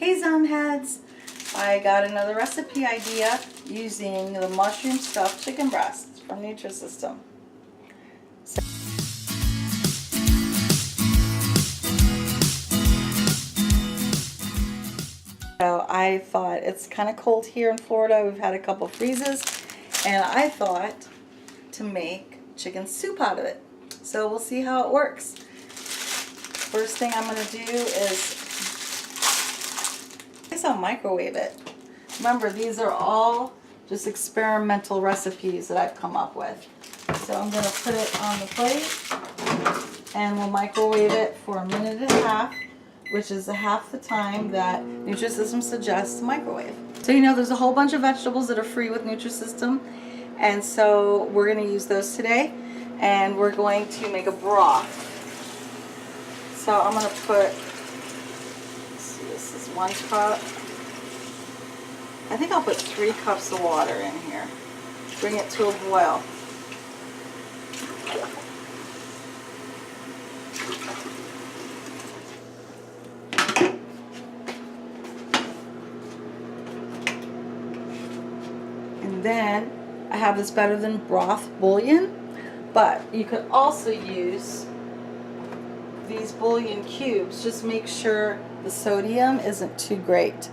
Hey Zomheads! I got another recipe idea using the mushroom stuffed chicken breasts from Nutrisystem. So I thought, it's kind of cold here in Florida, we've had a couple freezes, and I thought to make chicken soup out of it. So we'll see how it works. First thing I'm going to do is I'll microwave it. Remember, these are all just experimental recipes that I've come up with. So I'm going to put it on the plate and we'll microwave it for 1.5 minutes, which is half the time that Nutrisystem suggests to microwave. So you know there's a whole bunch of vegetables that are free with Nutrisystem, and so we're going to use those today, and we're going to make a broth. So I'm going to put, let's see, this is 1 cup. I think I'll put 3 cups of water in here. Bring it to a boil. And then I have this better than broth bouillon, but you could also use these bouillon cubes. Just make sure the sodium isn't too great.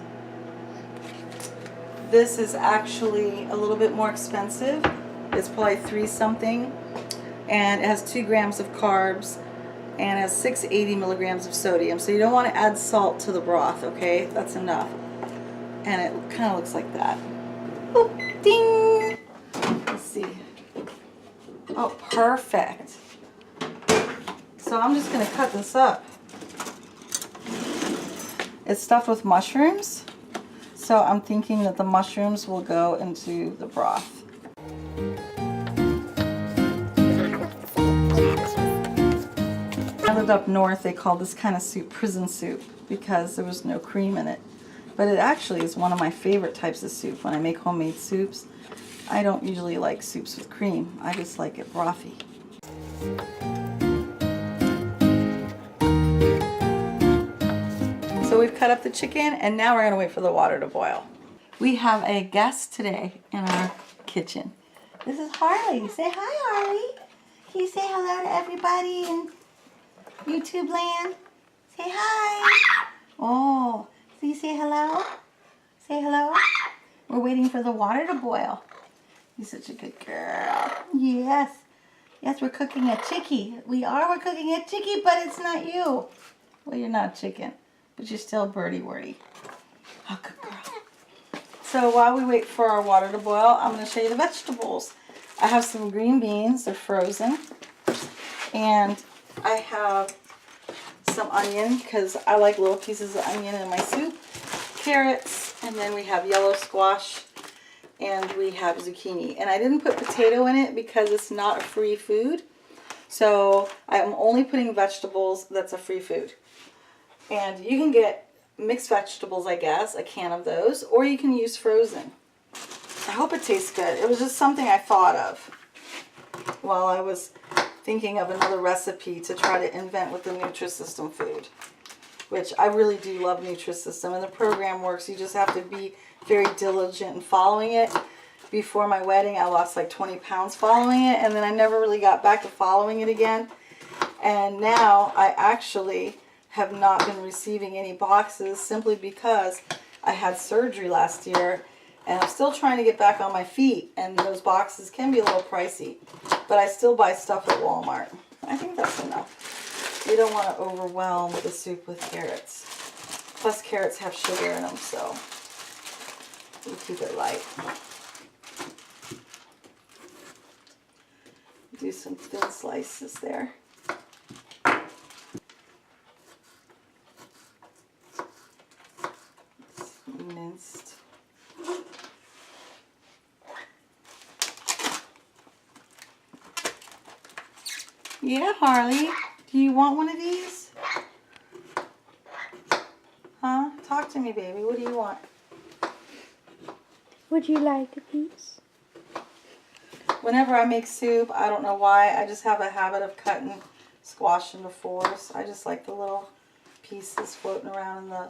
This is actually a little bit more expensive. It's probably 3 something, and it has 2 grams of carbs and it has 680 milligrams of sodium. So you don't want to add salt to the broth, okay? That's enough. And it kind of looks like that. Oh, ding! Let's see. Oh, perfect. So I'm just going to cut this up. It's stuffed with mushrooms. So I'm thinking that the mushrooms will go into the broth. I lived up north, they called this kind of soup prison soup because there was no cream in it. But it actually is one of my favorite types of soup. When I make homemade soups, I don't usually like soups with cream. I just like it brothy. So we've cut up the chicken, and now we're going to wait for the water to boil. We have a guest today in our kitchen. This is Harley. Say hi, Harley. Can you say hello to everybody in YouTube land? Say hi. Oh, so you say hello? Say hello. We're waiting for the water to boil. You're such a good girl. Yes. Yes, we're cooking a chickie. We're cooking a chickie, but it's not you. Well, you're not chicken, but you're still birdie wordy. Oh, good girl. So while we wait for our water to boil, I'm going to show you the vegetables. I have some green beans. They're frozen. And I have some onion because I like little pieces of onion in my soup. Carrots, and then we have yellow squash, and we have zucchini. And I didn't put potato in it because it's not a free food. So I'm only putting vegetables that's a free food. And you can get mixed vegetables, I guess, a can of those, or you can use frozen. I hope it tastes good. It was just something I thought of while I was thinking of another recipe to try to invent with the Nutrisystem food, which I really do love Nutrisystem, and the program works. You just have to be very diligent in following it. Before my wedding, I lost like 20 pounds following it, and then I never really got back to following it again. And now I actually have not been receiving any boxes simply because I had surgery last year, and I'm still trying to get back on my feet, and those boxes can be a little pricey, but I still buy stuff at Walmart. I think that's enough. You don't want to overwhelm the soup with carrots. Plus carrots have sugar in them, so we keep it light. Do some thin slices there. Minced. Yeah, Harley. Do you want one of these? Huh? Talk to me, baby. What do you want? Would you like a piece? Whenever I make soup, I don't know why, I just have a habit of cutting squash into fours. I just like the little pieces floating around in the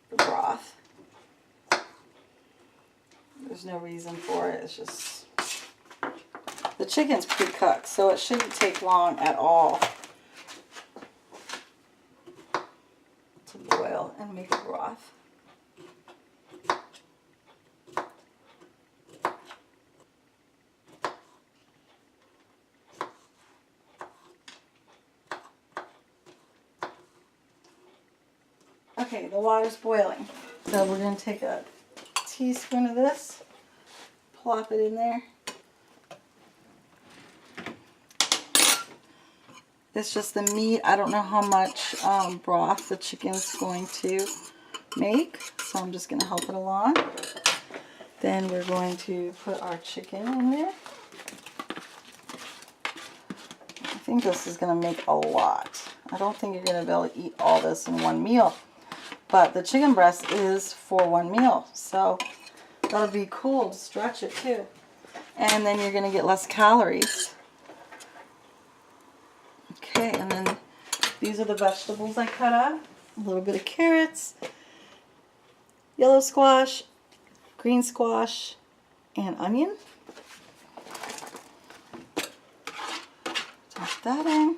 the broth. There's no reason for it. It's just, the chicken's pre-cooked, so it shouldn't take long at all to boil and make a broth. Okay, the water's boiling. So we're going to take a teaspoon of this, plop it in there. It's just the meat. I don't know how much broth the chicken's going to make, so I'm just going to help it along. Then we're going to put our chicken in there. I think this is going to make a lot. I don't think you're going to be able to eat all this in one meal. But the chicken breast is for one meal, so that'll be cool to stretch it too. And then you're going to get less calories. Okay, and then these are the vegetables I cut up. A little bit of carrots, yellow squash, green squash, and onion. Drop that in.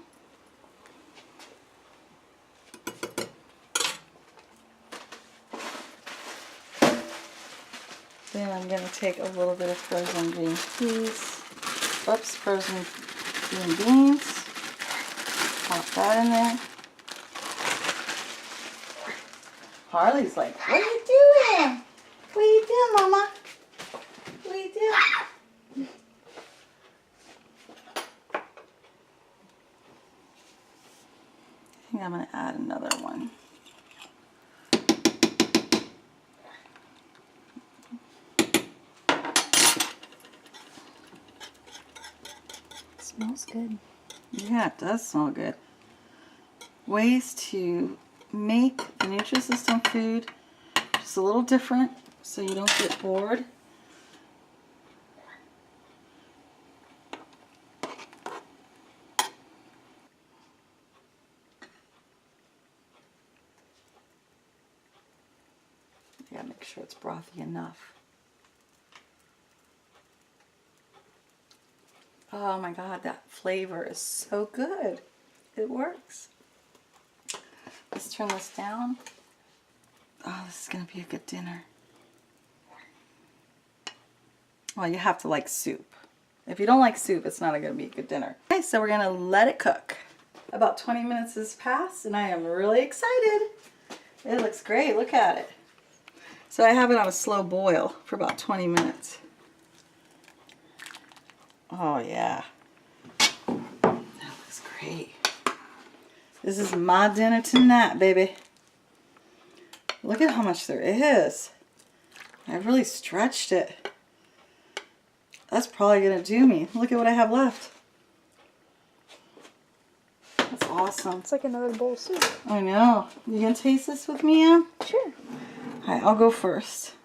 Then I'm going to take a little bit of frozen green peas. Oops, frozen green beans. Pop that in there. Harley's like, what are you doing? What are you doing, Mama? What are you doing? I think I'm going to add another one. Smells good. Yeah, it does smell good. Ways to make the Nutrisystem food just a little different so you don't get bored. You gotta make sure it's brothy enough. Oh my God, that flavor is so good. It works. Let's turn this down. Oh, this is going to be a good dinner. Well, you have to like soup. If you don't like soup, it's not going to be a good dinner. Okay, so we're going to let it cook. About 20 minutes has passed, and I am really excited. It looks great. Look at it. So I have it on a slow boil for about 20 minutes. Oh yeah, that looks great. This is my dinner tonight, baby. Look at how much there is. I really stretched it. That's probably gonna do me. Look at what I have left. That's awesome. It's like another bowl of soup. I know. You gonna taste this with me, Em? Sure. All right, I'll go first.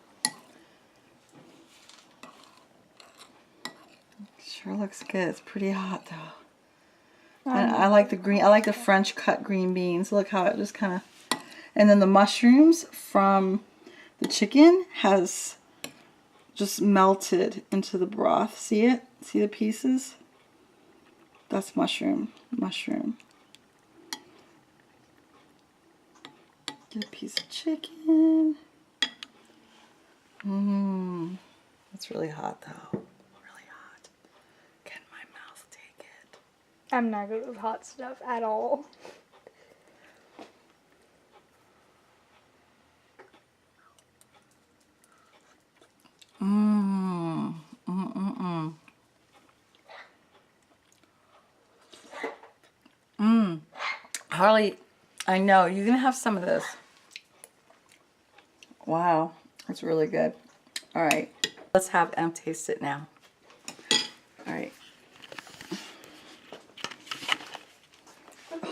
Sure looks good. It's pretty hot though. And I like the green. I like the French cut green beans. Look how it just kind of. And then the mushrooms from the chicken has just melted into the broth. See it? See the pieces? That's mushroom. Mushroom. Get a piece of chicken. Mmm. It's really hot though. I'm not good with hot stuff at all. Mmm. Mmm. Mmm. Harley, I know. You're going to have some of this. Wow. That's really good. All right. Let's have Em taste it now. All right.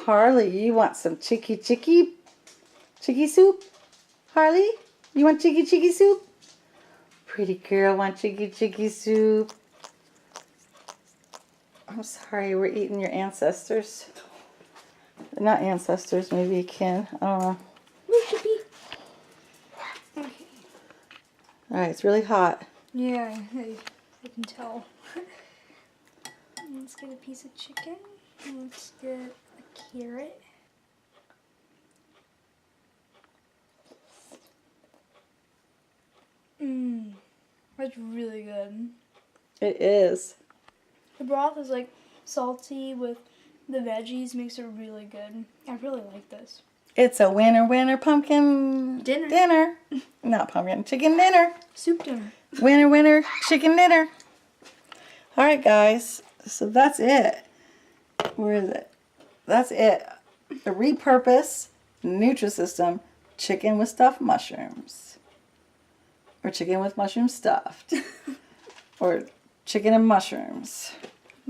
Harley, you want some chicky soup? Harley, you want chicky soup? Pretty girl want chicky soup. I'm sorry, we're eating your ancestors. Not ancestors, maybe kin. I don't know. Alright, it's really hot. Yeah, I can tell. Let's get a piece of chicken. Let's get a carrot. Mmm, that's really good. It is. The broth is like salty with the veggies, makes it really good. I really like this. It's a winner pumpkin Dinner. Not pumpkin, chicken dinner. Soup dinner. Winner chicken dinner. Alright guys, so that's it. Where is it? That's it. The repurpose Nutrisystem chicken with stuffed mushrooms. Or chicken with mushroom stuffed. Or chicken and mushrooms.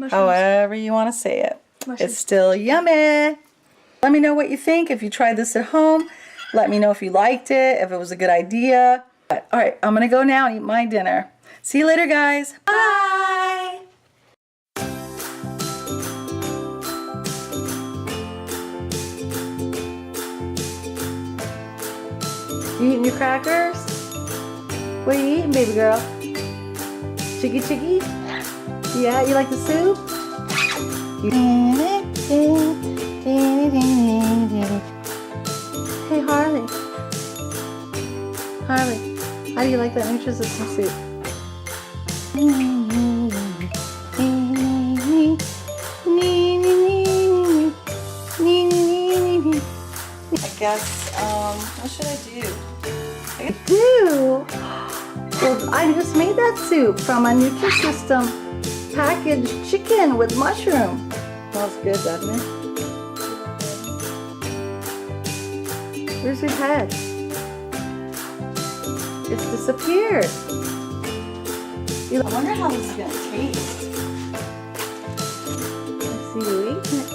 However you want to say it. It's still yummy. Let me know what you think. If you tried this at home, let me know if you liked it, if it was a good idea. Alright, I'm going to go now and eat my dinner. See you later, guys. Bye! You eating your crackers? What are you eating, baby girl? Chicky? Yeah, you like the soup? Hey, Harley. How do you like that Nutrisystem soup? I guess, what should I do? Well, I just made that soup from a Nutrisystem packaged chicken with mushroom. Smells good, doesn't it? Where's your head? It's disappeared. I wonder how this is going to taste. I see you eating it.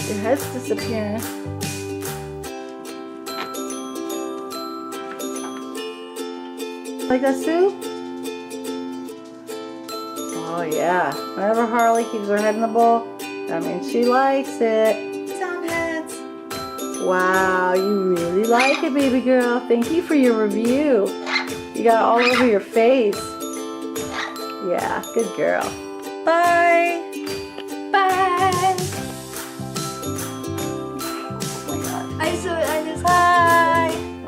Your head's disappearing. Like that soup? Oh yeah. Whenever Harley keeps her head in the bowl, that means she likes it. Zomheads. Wow, you really like it, baby girl. Thank you for your review. You got it all over your face. Yeah, good girl. Bye. Bye. Oh my god.